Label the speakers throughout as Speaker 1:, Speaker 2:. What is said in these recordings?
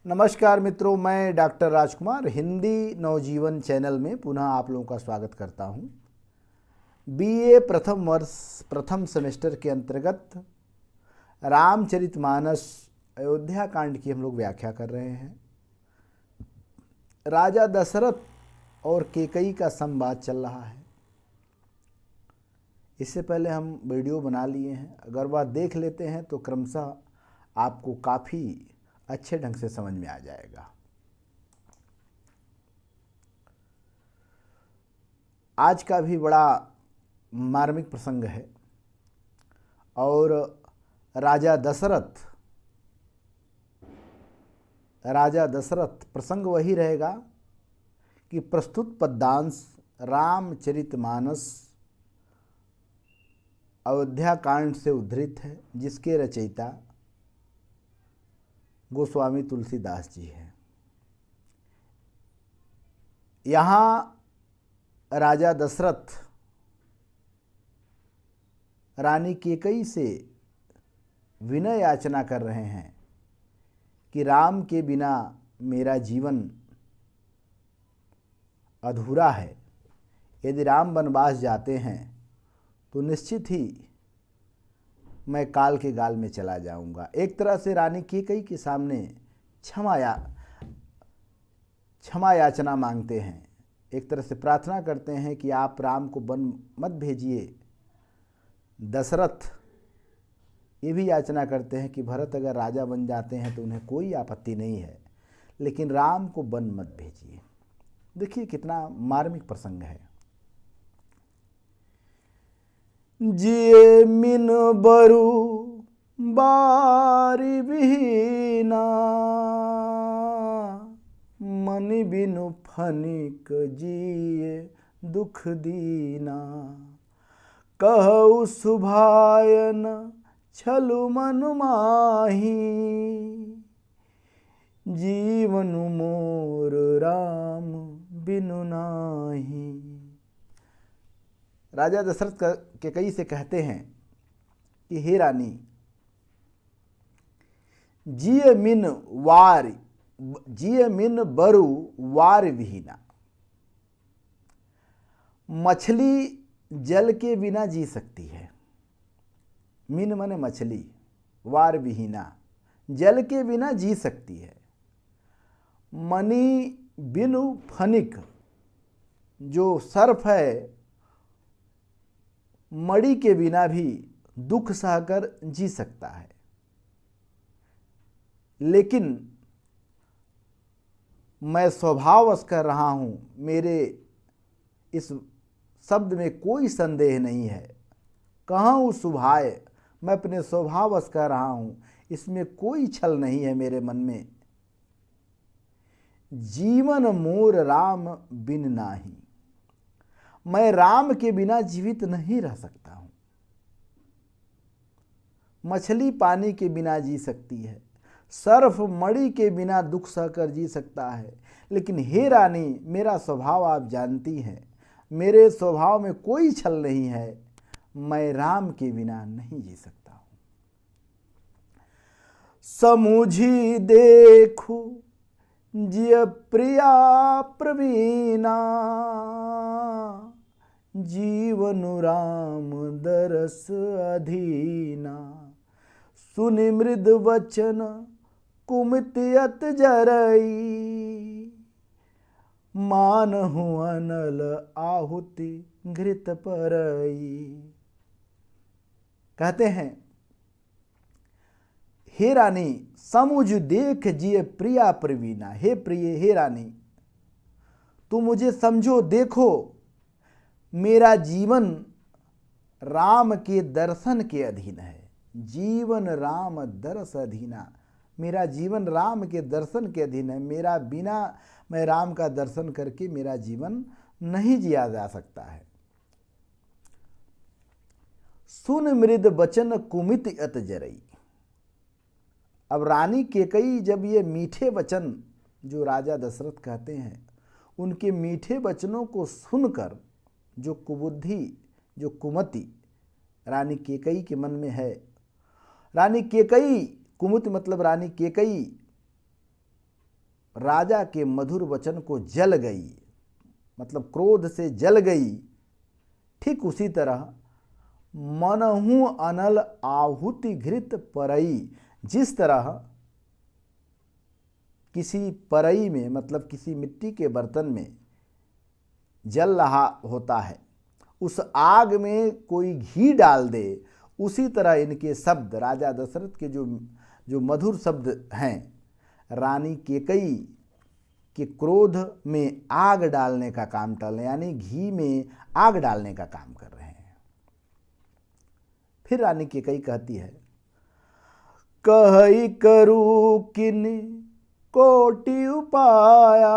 Speaker 1: नमस्कार मित्रों, मैं डॉक्टर राजकुमार हिंदी नवजीवन चैनल में पुनः आप लोगों का स्वागत करता हूं। बीए प्रथम वर्ष प्रथम सेमेस्टर के अंतर्गत रामचरितमानस अयोध्या कांड की हम लोग व्याख्या कर रहे हैं। राजा दशरथ और केकई का संवाद चल रहा है। इससे पहले हम वीडियो बना लिए हैं, अगर वह देख लेते हैं तो क्रमशः आपको काफ़ी अच्छे ढंग से समझ में आ जाएगा। आज का भी बड़ा मार्मिक प्रसंग है और राजा दशरथ प्रसंग वही रहेगा कि प्रस्तुत पद्यांश रामचरितमानस अयोध्या कांड से उद्धृत है, जिसके रचयिता गोस्वामी तुलसीदास जी हैं। यहाँ राजा दशरथ रानी केकई से विनय याचना कर रहे हैं कि राम के बिना मेरा जीवन अधूरा है। यदि राम वनवास जाते हैं तो निश्चित ही मैं काल के गाल में चला जाऊंगा। एक तरह से रानी केकई के सामने क्षमा याचना मांगते हैं, एक तरह से प्रार्थना करते हैं कि आप राम को वन मत भेजिए। दशरथ ये भी याचना करते हैं कि भरत अगर राजा बन जाते हैं तो उन्हें कोई आपत्ति नहीं है, लेकिन राम को वन मत भेजिए। देखिए कितना मार्मिक प्रसंग है। जिए मिन बरु बारी बिहीना, मनि बिनु फनिक जिए दुख दीना। कहु सुभायन छलु मन माही, जीवन मोर राम बिनु नाही। राजा दशरथ केकई से कहते हैं कि हे रानी, जिय मिन बरु वार विहीना। मछली जल के बिना जी सकती है। मिन माने मछली, वार विहीना जल के बिना जी सकती है। मणि बिनु फनिक, जो सर्फ है मणि के बिना भी दुख सहकर जी सकता है, लेकिन मैं स्वभाववश कर रहा हूँ, मेरे इस शब्द में कोई संदेह नहीं है। कहूँ सुभाय, मैं अपने स्वभाववश कर रहा हूँ, इसमें कोई छल नहीं है मेरे मन में। जीवन मोर राम बिन नाही, मैं राम के बिना जीवित नहीं रह सकता हूँ। मछली पानी के बिना जी सकती है, सर्फ मणि के बिना दुख सहकर जी सकता है, लेकिन हे रानी, मेरा स्वभाव आप जानती हैं, मेरे स्वभाव में कोई छल नहीं है। मैं राम के बिना नहीं जी सकता हूँ। समुझी देखू जिय प्रिया प्रवीणा, जीवनु राम दरस अधीना। सुनि मृद वचन कुमति अत जरई, मानहु अनल आहुति घृत परई। कहते हैं, हे रानी, समुझ देख जिय प्रिया प्रवीणा। हे प्रिय, हे रानी, तुम मुझे समझो, देखो, मेरा जीवन राम के दर्शन के अधीन है। जीवन राम दरस अधीना, मेरा जीवन राम के दर्शन के अधीन है। मेरा बिना मैं राम का दर्शन करके मेरा जीवन नहीं जिया जा सकता है। सुन मृद वचन कुमित अत जरई। अब रानी केकई जब ये मीठे वचन जो राजा दशरथ कहते हैं, उनके मीठे वचनों को सुनकर जो कुबुद्धि, जो कुमति रानी केकई के मन में है, रानी केकई, कुमुत मतलब रानी केकई, राजा के मधुर वचन को जल गई, मतलब क्रोध से जल गई, ठीक उसी तरह मनहु अनल आहुति घृत परई, जिस तरह किसी परई में, मतलब किसी मिट्टी के बर्तन में जल रहा होता है, उस आग में कोई घी डाल दे, उसी तरह इनके शब्द, राजा दशरथ के जो मधुर शब्द हैं, रानी केकई के क्रोध में आग डालने का काम कर रहे हैं, यानी घी में आग डालने का काम कर रहे हैं। फिर रानी केकई कहती है, कहई करू किन कोटि उपाया,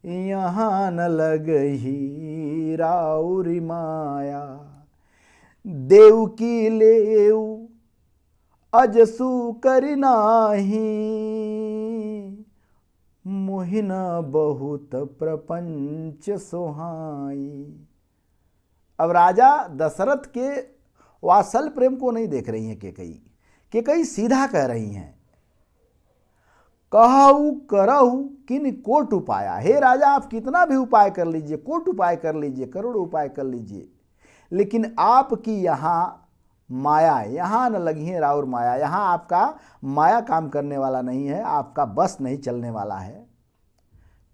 Speaker 1: यहाँ न लगही राउरी माया, देव की लेऊ अजसु करि नाही, मोहिन बहुत प्रपंच सोहाई। अब राजा दशरथ के वात्सल प्रेम को नहीं देख रही हैं केकई। केकई सीधा कह रही हैं, कहऊ करहु किन कोट उपाया, हे राजा आप कितना भी उपाय कर लीजिए, कोट उपाय कर लीजिए, करोड़ उपाय कर लीजिए, लेकिन आपकी यहाँ माया, यहाँ न लगी है राउर माया, यहाँ आपका माया काम करने वाला नहीं है, आपका बस नहीं चलने वाला है।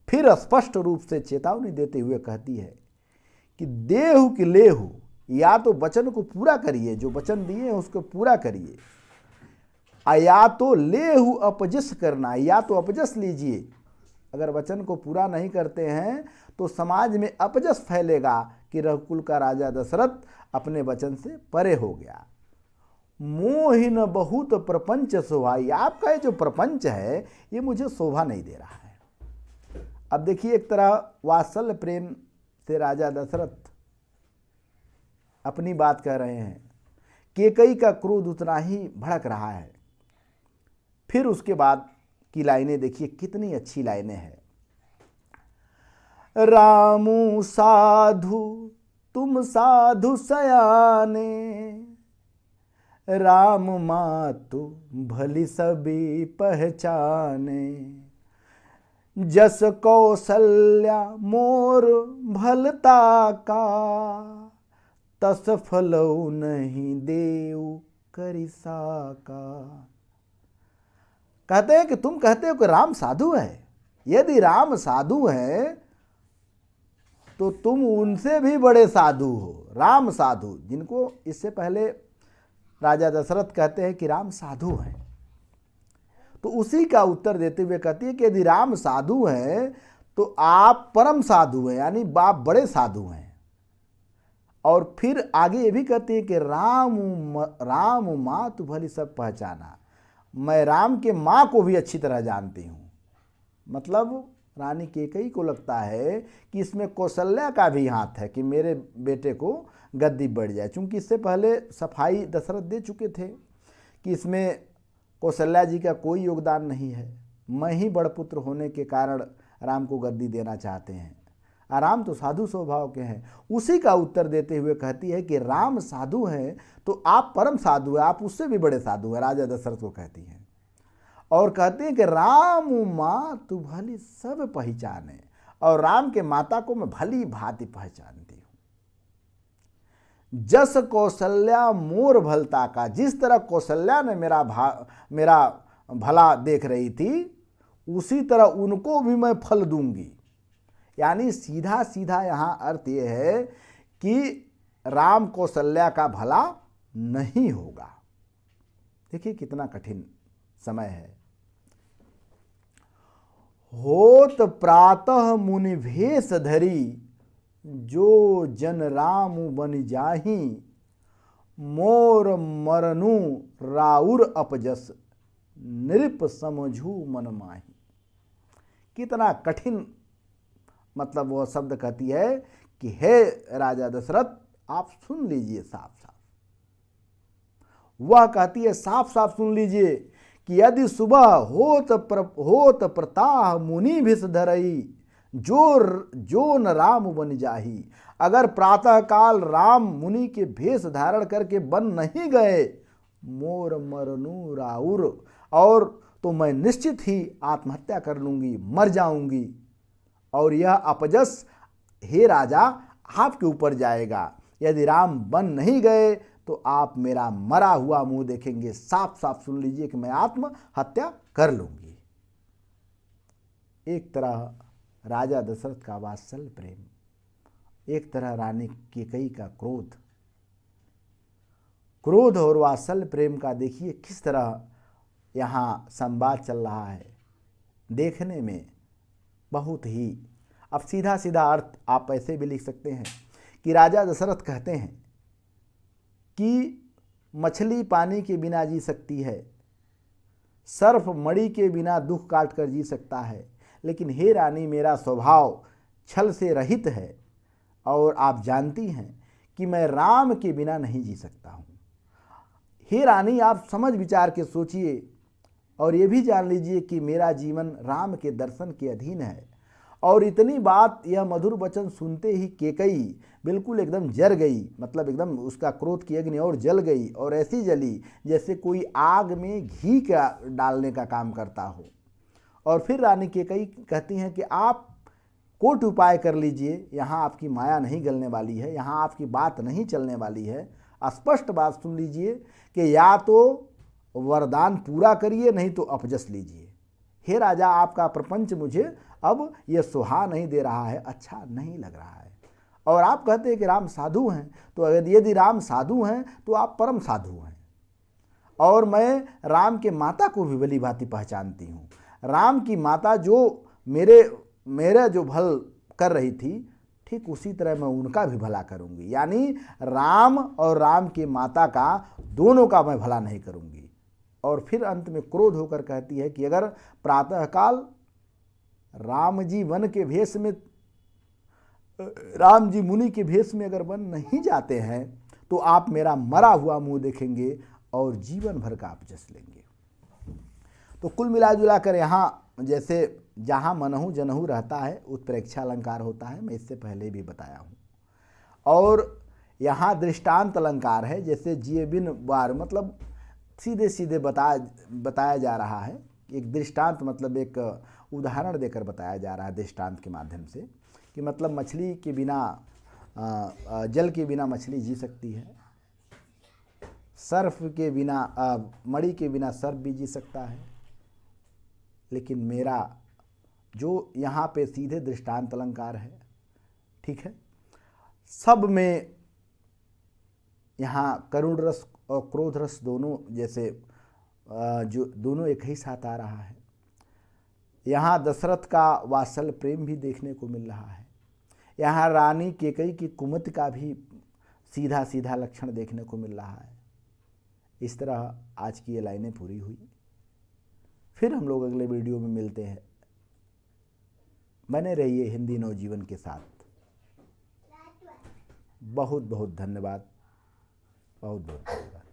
Speaker 1: फिर स्पष्ट रूप से चेतावनी देते हुए कहती है कि देहु कि लेहु, या तो वचन को पूरा करिए, जो वचन दिए हैं उसको पूरा करिए, या तो लेहु अपजस करना, या तो अपजस लीजिए। अगर वचन को पूरा नहीं करते हैं तो समाज में अपजस फैलेगा कि रघुकुल का राजा दशरथ अपने वचन से परे हो गया। मोहिन बहुत प्रपंच शोभाई, आपका ये जो प्रपंच है ये मुझे शोभा नहीं दे रहा है। अब देखिए, एक तरह वात्सल्य प्रेम से राजा दशरथ अपनी बात कह रहे हैं, केकई का क्रोध उतना ही भड़क रहा है। फिर उसके बाद की लाइनें देखिए, कितनी अच्छी लाइनें हैं। रामू साधु तुम साधु सयाने, राम मातु भली सभी पहचाने, जस कौशल्या मोर भलता का, तस फलऊ नहीं देऊ करिसा का। कहते हैं कि तुम कहते हो कि राम साधु है, यदि राम साधु है तो तुम उनसे भी बड़े साधु हो। राम साधु, जिनको इससे पहले राजा दशरथ कहते हैं कि राम साधु हैं, तो उसी का उत्तर देते हुए कहती है कि यदि राम साधु हैं तो आप परम साधु हैं, यानी बाप बड़े साधु हैं। और फिर आगे ये भी कहती है कि राम मातु भली सब पहचाना, मैं राम के माँ को भी अच्छी तरह जानती हूँ। मतलब रानी केकई को लगता है कि इसमें कौशल्या का भी हाथ है कि मेरे बेटे को गद्दी बढ़ जाए, क्योंकि इससे पहले सफाई दशरथ दे चुके थे कि इसमें कौशल्या जी का कोई योगदान नहीं है, मैं ही बड़ पुत्र होने के कारण राम को गद्दी देना चाहते हैं, राम तो साधु स्वभाव के हैं। उसी का उत्तर देते हुए कहती है कि राम साधु हैं तो आप परम साधु हैं, आप उससे भी बड़े साधु हैं, राजा दशरथ को कहती हैं। और कहते हैं कि राम माँ तू भली सब पहचाने, और राम के माता को मैं भली भांति पहचानती हूँ। जस कौशल्या मोर भलता का, जिस तरह कौशल्या ने मेरा भला देख रही थी, उसी तरह उनको भी मैं फल दूंगी। यानी सीधा सीधा यहाँ अर्थ ये है कि राम कौशल्या का भला नहीं होगा। देखिए कितना कठिन समय है। होत प्रातः मुनि भेष धरी, जो जन राम बन जाही, मोर मरनु राउर अपजस, नृप समझू मन माही। कितना कठिन, मतलब वह शब्द कहती है कि हे राजा दशरथ आप सुन लीजिए साफ साफ। वह कहती है साफ साफ सुन लीजिए कि यदि सुबह होत प्रताह मुनि भिष धरई, जो न राम बन जाही, अगर प्रातः काल राम मुनि के भेष धारण करके बन नहीं गए, मोर मरनु राउर, और तो मैं निश्चित ही आत्महत्या कर लूँगी, मर जाऊँगी, और यह अपजस हे राजा आपके ऊपर जाएगा। यदि राम बन नहीं गए तो आप मेरा मरा हुआ मुंह देखेंगे। साफ साफ सुन लीजिए कि मैं आत्महत्या कर लूँगी। एक तरह राजा दशरथ का वात्सल्य प्रेम, एक तरह रानी कैकेयी का क्रोध। क्रोध और वात्सल्य प्रेम का देखिए किस तरह यहाँ संवाद चल रहा है। देखने में बहुत ही, अब सीधा सीधा अर्थ आप ऐसे भी लिख सकते हैं कि राजा दशरथ कहते हैं कि मछली पानी के बिना जी सकती है, सर्प मणि के बिना दुख काट कर जी सकता है, लेकिन हे रानी मेरा स्वभाव छल से रहित है और आप जानती हैं कि मैं राम के बिना नहीं जी सकता हूँ। हे रानी आप समझ विचार के सोचिए और ये भी जान लीजिए कि मेरा जीवन राम के दर्शन के अधीन है। और इतनी बात, यह मधुर वचन सुनते ही कैकेयी बिल्कुल एकदम जर गई, मतलब एकदम उसका क्रोध की अग्नि और जल गई, और ऐसी जली जैसे कोई आग में घी का डालने का काम करता हो। और फिर रानी कैकेयी कहती हैं कि आप कोट उपाय कर लीजिए, यहाँ आपकी माया नहीं गलने वाली है, यहाँ आपकी बात नहीं चलने वाली है। स्पष्ट बात सुन लीजिए कि या तो वरदान पूरा करिए नहीं तो अपजस लीजिए। हे राजा आपका प्रपंच मुझे अब यह सुहा नहीं दे रहा है, अच्छा नहीं लग रहा है। और आप कहते हैं कि राम साधु हैं, तो यदि राम साधु हैं तो आप परम साधु हैं। और मैं राम के माता को भी भली भांति पहचानती हूँ। राम की माता जो मेरा जो भल कर रही थी, ठीक उसी तरह मैं उनका भी भला करूँगी। यानी राम और राम की माता का, दोनों का मैं भला नहीं करूँगी। और फिर अंत में क्रोध होकर कहती है कि अगर प्रातःकाल राम जी वन के भेष में, राम जी मुनि के भेष में अगर वन नहीं जाते हैं तो आप मेरा मरा हुआ मुंह देखेंगे और जीवन भर का अपजस लेंगे। तो कुल मिला जुला कर यहाँ जैसे जहाँ मनहु जनहु रहता है उत्प्रेक्षा अलंकार होता है, मैं इससे पहले भी बताया हूँ। और यहाँ दृष्टांत अलंकार है, जैसे जिए बिन बार, मतलब सीधे सीधे बताया जा रहा है। एक दृष्टांत मतलब एक उदाहरण देकर बताया जा रहा है दृष्टांत के माध्यम से, कि मतलब मछली के बिना, जल के बिना मछली जी सकती है, सर्फ के बिना, मणि के बिना सर्प भी जी सकता है, लेकिन मेरा जो यहाँ पे सीधे दृष्टांत अलंकार है, ठीक है, सब में यहाँ करुण रस और क्रोध रस दोनों जैसे जो दोनों एक ही साथ आ रहा है। यहाँ दशरथ का वात्सल्य प्रेम भी देखने को मिल रहा है। यहाँ रानी कैकेयी की कुमति का भी सीधा सीधा लक्षण देखने को मिल रहा है। इस तरह आज की ये लाइनें पूरी हुई। फिर हम लोग अगले वीडियो में मिलते हैं। बने रहिए हिंदी नवजीवन के साथ। बहुत बहुत धन्यवाद, बहुत बहुत धन्यवाद।